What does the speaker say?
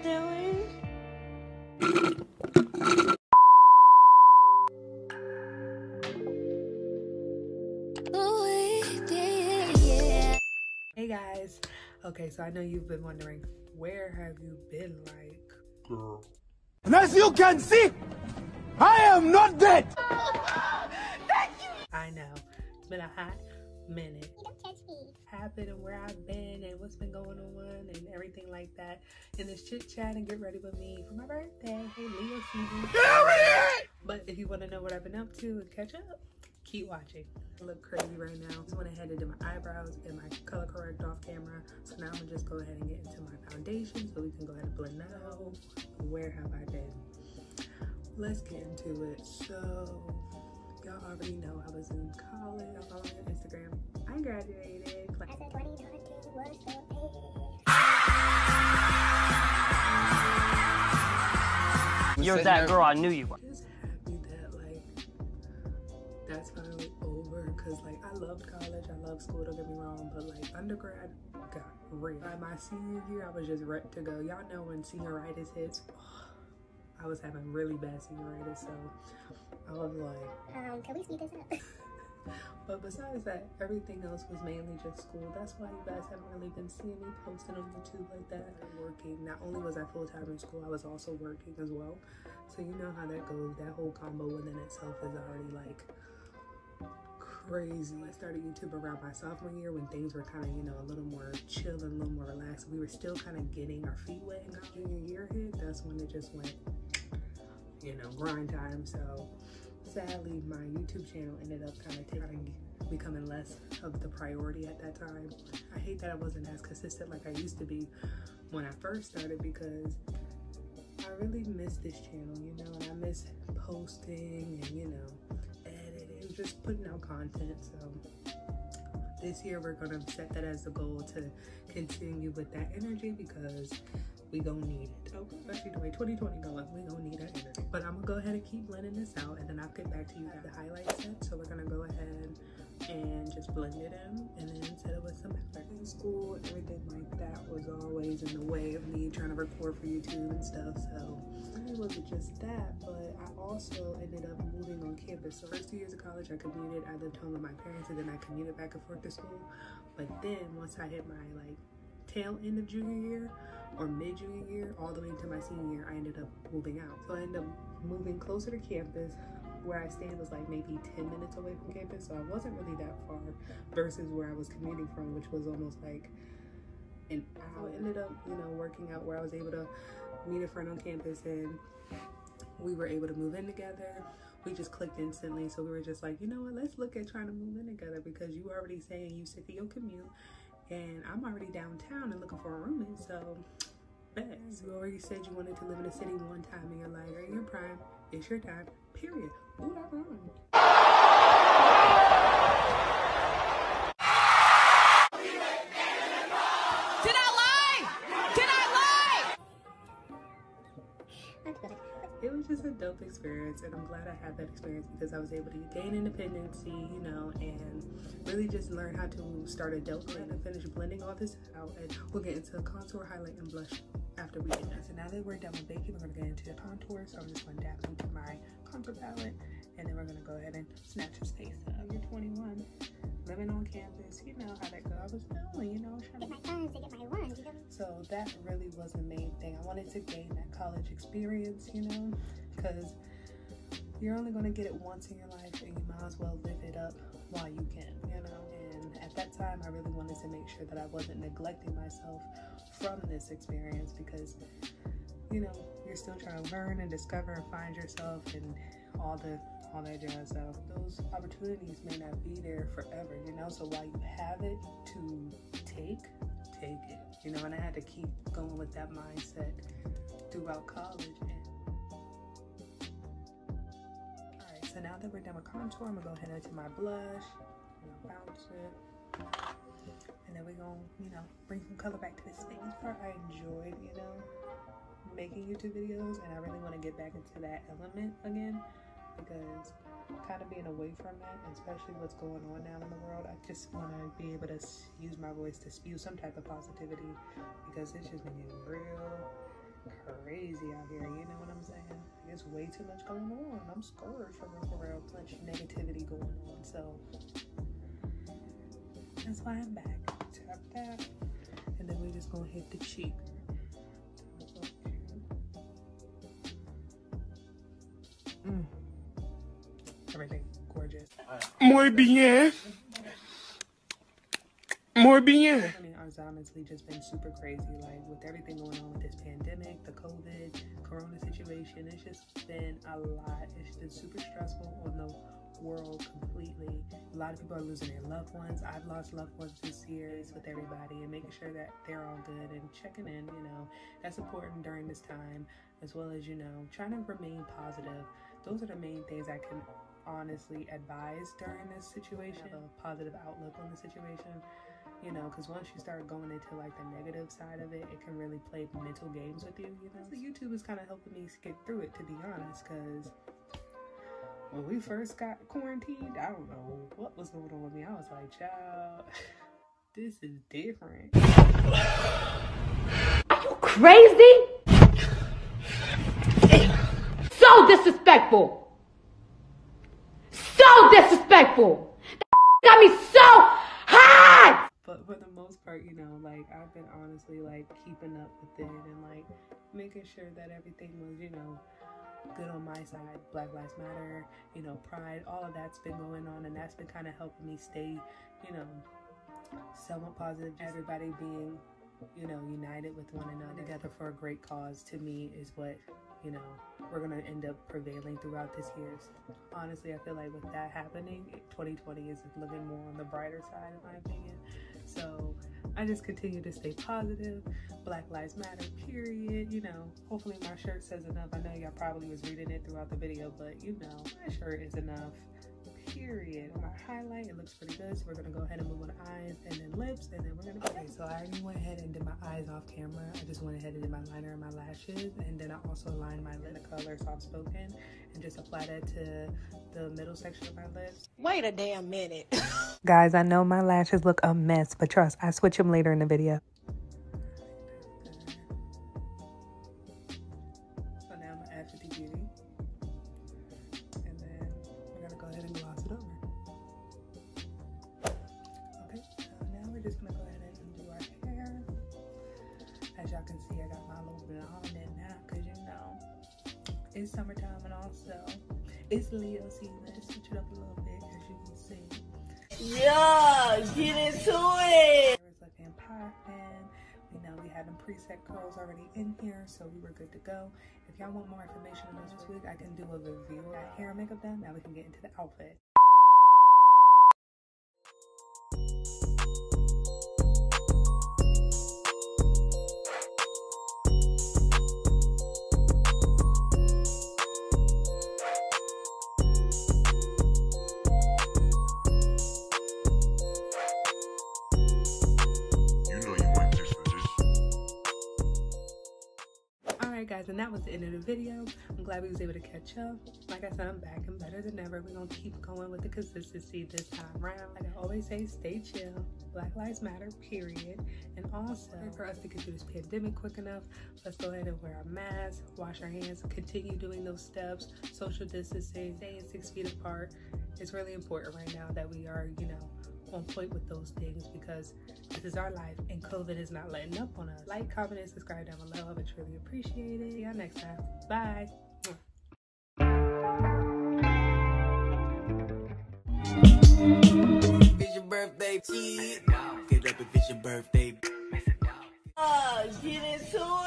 doing? Hey guys, okay, so I know you've been wondering, where have you been, like, girl? And as you can see, I am not dead. Thank you. I know it's been a hot minute. You don't catch me. Happened and where I've been and what's been going on and everything like that in this chit chat and get ready with me for my birthday. Hey, Leo season. But if you want to know what I've been up to and catch up, keep watching. I look crazy right now. I just went ahead and did my eyebrows and my color correct off camera. So now I'm gonna just go ahead and get into my foundation so we can go ahead and blend that out. Where have I been? Let's get into it. So y'all already know I was in college. I follow me on Instagram. I graduated. I said 2022 was the day. You're that girl I knew you were. Just happy that like that's finally over, because like I loved college, I loved school, don't get me wrong, but like undergrad got real. By my senior year, I was just ready to go. Y'all know when senioritis hits, I was having really bad senioritis, so I was like, can we speed this up? But besides that, everything else was mainly just school. That's why you guys haven't really been seeing me posting on YouTube like that. Working, not only was I full-time in school, I was also working as well. So you know how that goes. That whole combo within itself is already like crazy. I started YouTube around my sophomore year when things were kind of, you know, a little more chill and a little more relaxed. We were still kind of getting our feet wet, and our junior year hit. That's when it just went, you know, grind time. So sadly, my YouTube channel ended up kind of becoming less of the priority at that time. I hate that I wasn't as consistent like I used to be when I first started, because I really miss this channel, you know, and I miss posting and, you know, editing, just putting out content. So this year we're gonna set that as the goal to continue with that energy, because we gonna need it. Okay, especially the way 2020 going, we gonna need that energy. But I'm gonna go ahead and keep blending this out, and then I'll get back to you at the highlight set. So we're gonna go ahead and just blend it in, and then set it with some effort. In school, everything like that was always in the way of me trying to record for YouTube and stuff. So it wasn't just that, but I also ended up moving on campus. So first 2 years of college, I commuted. I lived home with my parents, and then I commuted back and forth to school. But then once I hit my like tail end of junior year or mid junior year, all the way to my senior year, I ended up moving out. So I ended up moving closer to campus. Where I stayed was like maybe 10 minutes away from campus, so I wasn't really that far versus where I was commuting from, which was almost like an hour. I ended up, you know, working out where I was able to meet a friend on campus, and we were able to move in together. We just clicked instantly, so we were just like, you know what, let's look at trying to move in together, because you already saying you sick of your commute, and I'm already downtown and looking for a roommate, so bet. You already said you wanted to live in a city one time in your life. You're in your prime, it's your time, period. Ooh, that rhymed. Did I lie? Did I lie? It was just a dope experience, and I'm glad I had that experience, because I was able to gain independency, you know, and really just learn how to start adulting and finish blending all this out. And we'll get into contour, highlight, and blush after we get done. So now that we're done with baking, we're gonna get into the contour. So I'm just gonna dab into my contour palette, and then we're gonna go ahead and snatch your face up. You're 21, living on campus, you know how that goes. I was feeling, you know, trying to Get my funds, to get my ones, you know? So that really was the main thing. I wanted to gain that college experience, you know, because you're only going to get it once in your life, and you might as well live it up while you can, you know. And at that time, I really wanted to make sure that I wasn't neglecting myself from this experience, because, you know, you're still trying to learn and discover and find yourself and all that jazz. So those opportunities may not be there forever, you know. So while you have it to take it, you know. And I had to keep going with that mindset throughout college. Alright, so now that we're done with contour, I'm gonna go ahead into my blush, and I'll bounce it, and then we're gonna, you know, bring some color back to this face. Part I enjoyed, you know, making YouTube videos, and I really want to get back into that element again, because kind of being away from that, especially what's going on now in the world, I just want to be able to use my voice to spew some type of positivity, because it's just been getting real crazy out here. You know what I'm saying? There's way too much going on. I'm scared for real. Much negativity going on. So that's why I'm back. Tap that. And then we're just gonna hit the cheek. Everything gorgeous. Muy bien. Muy bien. I mean, it's honestly just been super crazy. Like with everything going on with this pandemic, the COVID, Corona situation, it's just been a lot. It's been super stressful on the world completely. A lot of people are losing their loved ones. I've lost loved ones this year. It's with everybody and making sure that they're all good and checking in, you know, that's important during this time, as well as, you know, trying to remain positive. Those are the main things I can honestly advise during this situation. Have a positive outlook on the situation, you know, because once you start going into like the negative side of it, it can really play mental games with you, you know. So YouTube is kind of helping me get through it, to be honest, because when we first got quarantined, I don't know what was going on with me. I was like, child, this is different. Are you crazy? So disrespectful. So disrespectful. That got me so hot. But for the most part, you know, like I've been honestly like keeping up with it and like making sure that everything was, you know, good on my side. Black Lives Matter, you know, Pride, all of that's been going on, and that's been kind of helping me stay, you know, somewhat positive. Everybody being, you know, united with one another together for a great cause, to me, is what, you know, we're gonna end up prevailing throughout this year. Honestly, I feel like with that happening, 2020 is looking more on the brighter side, in my opinion. So I just continue to stay positive. Black Lives Matter, period. You know, hopefully my shirt says enough. I know y'all probably was reading it throughout the video, but you know, my shirt is enough, period. On our highlight, it looks pretty good. So we're gonna go ahead and move on to eyes and then lips, and then we're gonna go. Okay, so I already went ahead and did my eyes off camera. I just went ahead and did my liner and my lashes, and then I also lined my lip, the color soft spoken, and just apply that to the middle section of my lips. Wait a damn minute. Guys, I know my lashes look a mess, but trust, I switch them later in the video. So now I'm gonna add 50 Beauty, and then we're gonna go ahead and gloss it over. Okay, so now we're just gonna go ahead and do our hair. As y'all can see, I got my little blonde in now, because you know, it's summertime, and also it's Leo season. Let's switch it up a little bit, as you can see. Yeah, get into it. It's looking poppin'. We know we had them preset curls already in here, so we were good to go. If y'all want more information on this wig, I can do a review of that hair and makeup done. Now we can get into the outfit. Guys, and that was the end of the video. I'm glad we was able to catch up. Like I said, I'm back and better than ever. We're gonna keep going with the consistency this time around. Like I always say, stay chill. Black Lives Matter, period. And also, for us to get through this pandemic quick enough, let's go ahead and wear our masks, wash our hands, continue doing those steps, social distancing, staying 6 feet apart. It's really important right now that we are, you know, on point with those things, because this is our life and COVID is not letting up on us. Like, comment, and subscribe down below. I would truly appreciate it. See y'all next time. Bye. It's your birthday, kid. Get up if it's your birthday. Get into it.